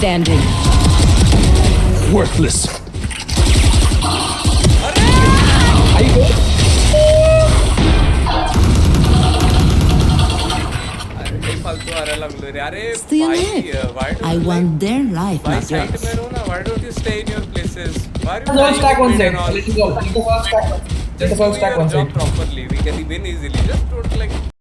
standing. Worthless. अरे फालतू आ रहा लागलो रे अरे Stay भाई alive. why I don't want their life, भाई not साइड yours. में रहो ना why don't you stay in your places why are you Don't trying stack to one build side. and all? Let it go. Let the first stack. Let Just the do first stack your one job side. properly we can win easily just don't like